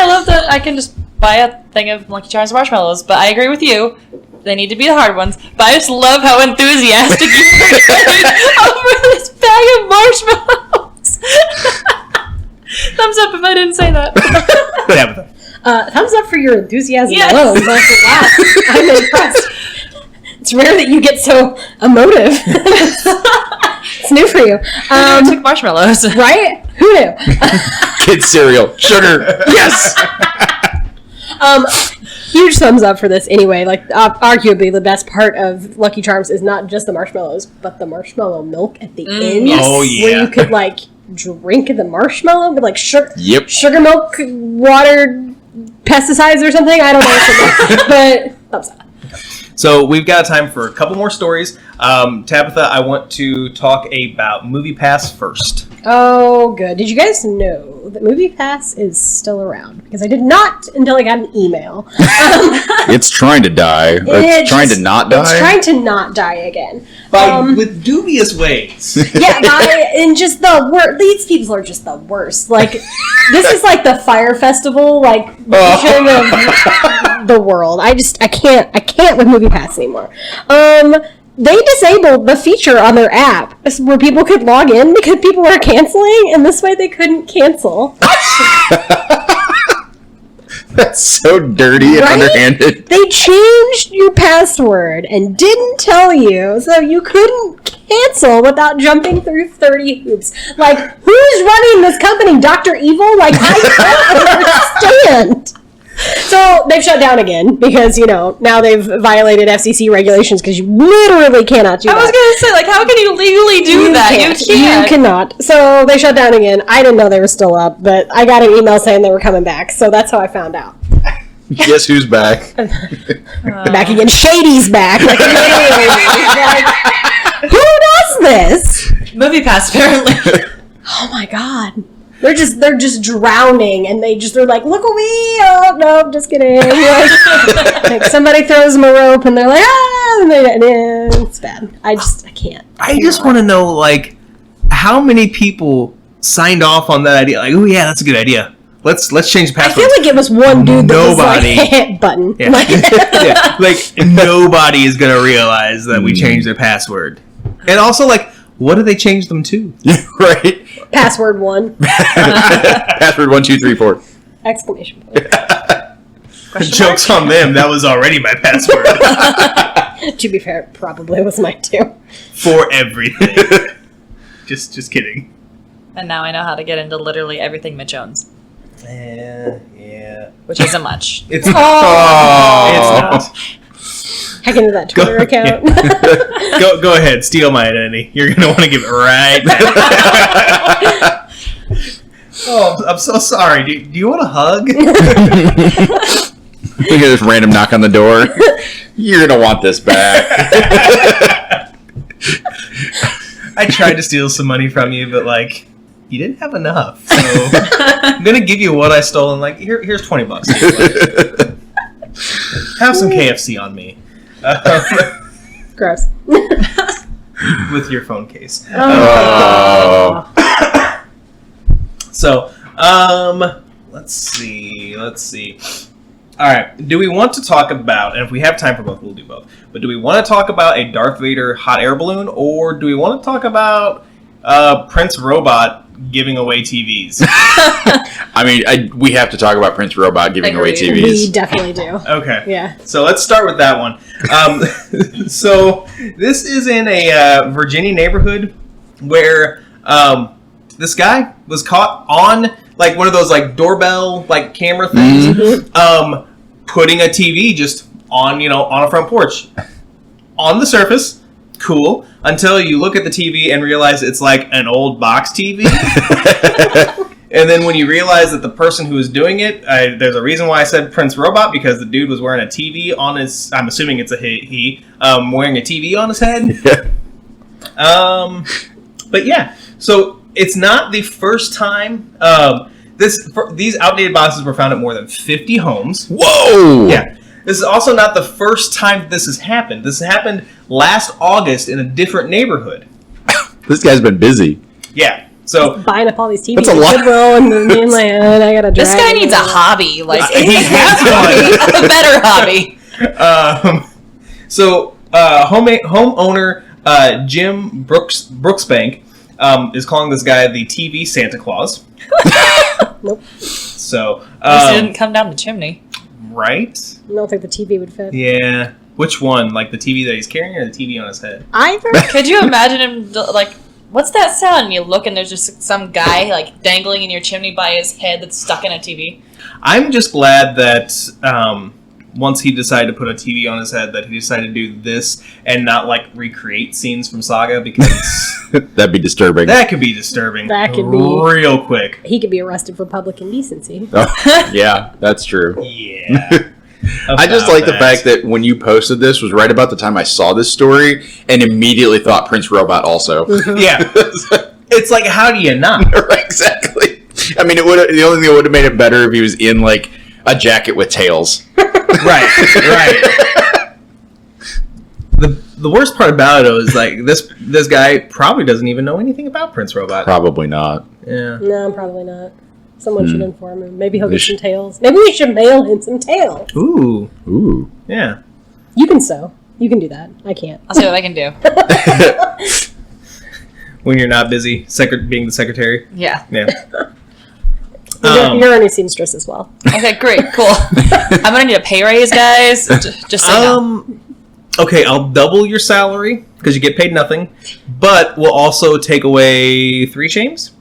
love that I can just buy a thing of Lucky Charms marshmallows, but I agree with you. They need to be the hard ones. But I just love how enthusiastic you are over this bag of marshmallows. Thumbs up if I didn't say that. Thumbs up for your enthusiasm Yes. alone. Like, wow, I'm impressed. It's rare that you get so emotive. It's new for you. Who took marshmallows? Right? Who knew? Kids cereal. Sugar. Yes! Huge thumbs up for this anyway. Like, arguably the best part of Lucky Charms is not just the marshmallows, but the marshmallow milk at the end. Yes. Oh, yeah. Where you could, like, drink the marshmallow with, like, sugar milk, water, pesticides or something. I don't know. But thumbs up. So we've got time for a couple more stories. Tabitha, I want to talk about MoviePass first. Oh, good. Did you guys know that MoviePass is still around? Because I did not until I got an email. It's trying to die. Or it's trying to not die? It's trying to not die again. With dubious ways. Yeah, and just the worst. These people are just the worst. Like, this is like the Fire Festival, like, version of the world. I can't with MoviePass anymore. They disabled the feature on their app where people could log in because people were canceling, and this way they couldn't cancel. That's so dirty and underhanded. They changed your password and didn't tell you, so you couldn't cancel without jumping through 30 hoops. Like, who's running this company? Dr. Evil? Like, I don't understand. So they've shut down again because, now they've violated FCC regulations because you literally cannot do that. I was going to say, like, how can you legally do that? Can't. You can't. You cannot. So they shut down again. I didn't know they were still up, but I got an email saying they were coming back, so that's how I found out. Guess who's back? Back again. Shady's back. Like, who does this? MoviePass, apparently. Oh my god. They're just drowning, and they're like, look at me! Oh no, just kidding. Like somebody throws them a rope, and they're like, ah! And it's bad. I can't. I just want to know, like, how many people signed off on that idea? Like, oh yeah, that's a good idea. Let's change the password. I feel like it was one dude that was like, hit button. Yeah. Like nobody is gonna realize that we changed their password. And also, like, what do they change them to? Right. Password 1. Password 1, 2, 3, 4. Exclamation point. Joke's on them. That was already my password. To be fair, it probably was mine too. For everything. Just kidding. And now I know how to get into literally everything Mitch owns. Yeah. Which isn't much. It's not. Hack into that Twitter account. Go ahead, steal my identity. You're gonna want to give it right. Oh, I'm so sorry. Do you want a hug? You hear this random knock on the door. You're gonna want this back. I tried to steal some money from you, but like, you didn't have enough. So I'm gonna give you what I stole, and like, here's $20. Have some KFC on me. Gross. With your phone case. Oh. So, let's see. All right. Do we want to talk about, and if we have time for both, we'll do both. But do we want to talk about a Darth Vader hot air balloon, or do we want to talk about Prince Robot giving away TVs. I mean, we have to talk about Prince Robot giving away TVs. We definitely do. Okay. Yeah. So let's start with that one. So this is in a Virginia neighborhood where this guy was caught on like one of those like doorbell like camera things, putting a TV just on a front porch. On the surface, cool, until you look at the TV and realize it's like an old box TV. And then when you realize that the person who was doing it, there's a reason why I said Prince Robot, because the dude was wearing a TV on his, I'm assuming it's a he, wearing a TV on his head. But yeah, so it's not the first time. These outdated boxes were found at more than 50 homes. Whoa! Yeah. This is also not the first time this has happened. This happened last August in a different neighborhood. This guy's been busy. Yeah. So buying up all these TVs. That's a lot. Goodwill and then being like, I gotta. This guy needs a hobby. Like he has a better hobby. Homeowner Jim Brooksbank is calling this guy the TV Santa Claus. Nope. So This didn't come down the chimney. Right? I don't think the TV would fit. Yeah. Which one? Like the TV that he's carrying or the TV on his head? Either. Could you imagine him like, what's that sound? And you look and there's just some guy like dangling in your chimney by his head that's stuck in a TV. I'm just glad that once he decided to put a TV on his head, that he decided to do this and not like recreate scenes from Saga, because That'd be disturbing. that could be disturbing. That could be. real quick. He could be arrested for public indecency. Oh, yeah, that's true. Yeah. I just like the fact that when you posted this was right about the time I saw this story and immediately thought Prince Robot also. Yeah. It's like, how do you not? Exactly. I mean, the only thing that would have made it better if he was in like a jacket with tails. Right. The worst part about it though is like this guy probably doesn't even know anything about Prince Robot. Probably not. Yeah. No, probably not. Someone should inform him. Maybe he'll get some tails. Maybe we should mail him some tails. Ooh. Yeah. You can sew. You can do that. I can't. I'll see what I can do. When you're not busy being the secretary. Yeah. Yeah. You're a new seamstress as well. Okay, great, cool. I'm gonna need a pay raise, guys. Just say no. Okay, I'll double your salary because you get paid nothing, but we'll also take away 3 shames.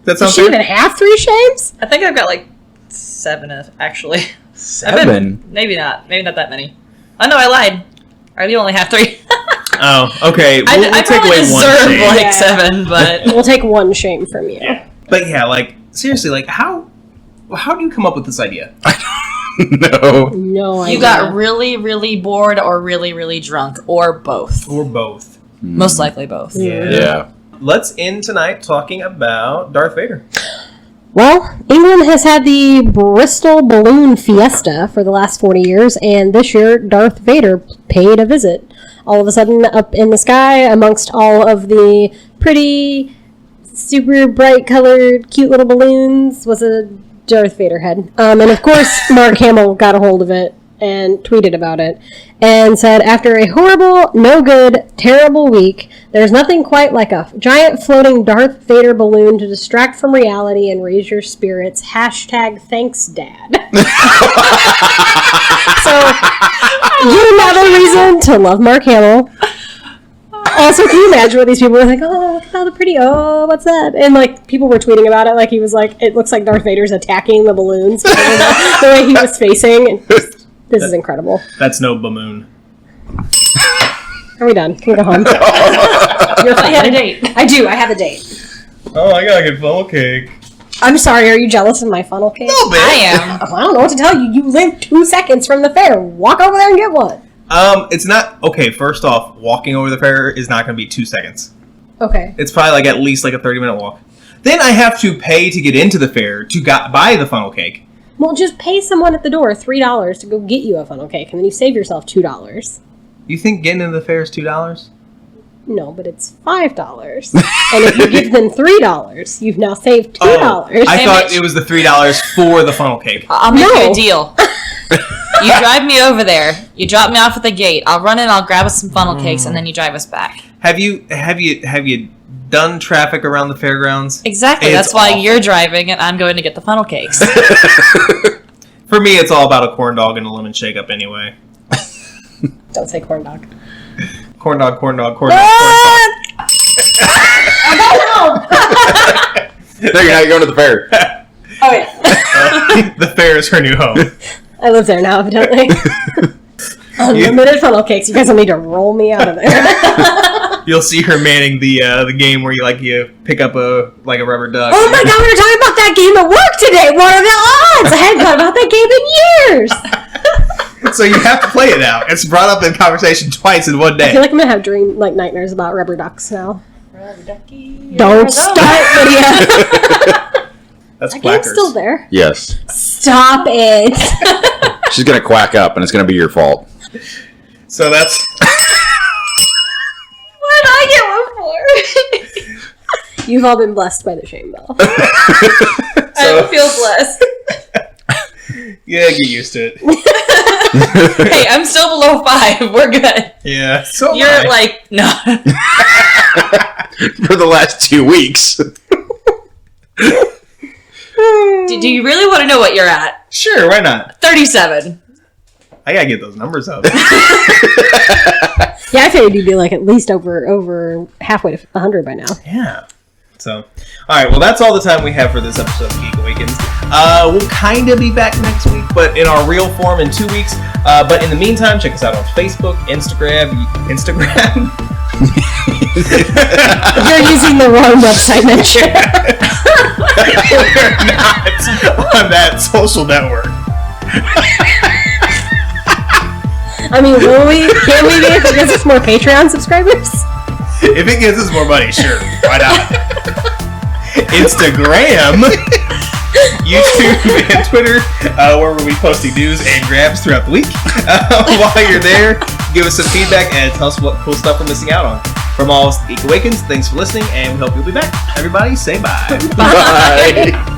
That sounds Does she fair? even have 3 shames? I think I've got like 7 actually. 7? Maybe not that many. Oh no, I lied. I do only have 3. Oh, okay. We'll I take probably away 1 deserve shame. like Yeah. 7, but We'll take 1 shame from you. Yeah. But yeah, like seriously, like how do you come up with this idea? No. No idea. you got really, really bored or really, really drunk or both. Or both? Most likely both. Yeah. Let's end tonight talking about Darth Vader. Well, England has had the Bristol Balloon Fiesta for the last 40 years, and this year Darth Vader paid a visit. All of a sudden, up in the sky, amongst all of the pretty, super bright colored, cute little balloons, was a Darth Vader head. And of course, Mark Hamill got a hold of it and tweeted about it and said, after a horrible, no good, terrible week, there's nothing quite like a giant floating Darth Vader balloon to distract from reality and raise your spirits. #ThanksDad. So, yet another reason to love Mark Hamill. Also, can you imagine what these people were like, oh, look at all the pretty, oh, what's that? And, like, people were tweeting about it, like, he was like, it looks like Darth Vader's attacking the balloons. The way he was facing. And this is incredible. That's no bamoon. Are we done? Can we go home? You had a date. I do. I have a date. Oh, I gotta get funnel cake. I'm sorry. Are you jealous of my funnel cake? I am. I don't know what to tell you. You live 2 seconds from the fair. Walk over there and get one. It's not okay. First off, walking over the fair is not going to be 2 seconds. Okay. It's probably like at least like a 30-minute walk. Then I have to pay to get into the fair to buy the funnel cake. Well, just pay someone at the door $3 to go get you a funnel cake, and then you save yourself $2. You think getting into the fair is $2? No, but it's $5. And if you give them $3, you've now saved $2. Oh, I thought it was the $3 for the funnel cake. I'll make you No. a deal. You drive me over there. You drop me off at the gate. I'll run in, I'll grab us some funnel cakes, and then you drive us back. Have you done traffic around the fairgrounds? Exactly. That's why you're driving and I'm going to get the funnel cakes. For me, it's all about a corn dog and a lemon shake up anyway. Don't say corn dog. Corn dog, corn dog, corn dog, corn dog. No, you're not going to the fair. Oh yeah. The fair is her new home. I live there now, evidently. Unlimited funnel cakes. You guys will need to roll me out of there. You'll see her manning the game where you pick up a rubber duck. Oh my god, we were talking about that game at work today. What are the odds? I hadn't thought about that game in years. So you have to play it now. It's brought up in conversation twice in one day. I feel like I'm gonna have nightmares about rubber ducks now. Rubber ducky. Don't start, Lydia. That's That Quackers. game's still there. Yes. Stop it. She's going to quack up, and it's going to be your fault. So that's... What did I get one for? You've all been blessed by the shame bell. I feel blessed. Yeah, get used to it. Hey, I'm still below 5. We're good. Yeah. So You're like, no. For the last 2 weeks. Do you really want to know what you're at? Sure, why not? 37. I gotta get those numbers up. Yeah, I figured you'd be like at least over halfway to 100 by now. Yeah. So, alright, well that's all the time we have for this episode of Geek Awakens. We'll kind of be back next week, but in our real form in 2 weeks. But in the meantime, check us out on Facebook, Instagram. You're using the wrong website mention. We're not on that social network. I mean, can we be if it gets us more Patreon subscribers? If it gives us more money, sure. Why not? Instagram, YouTube, and Twitter, where we'll be posting news and grabs throughout the week. While you're there, give us some feedback and tell us what cool stuff we're missing out on. From all of us at Geek Awakens, thanks for listening, and we hope you'll be back. Everybody, say bye. Bye.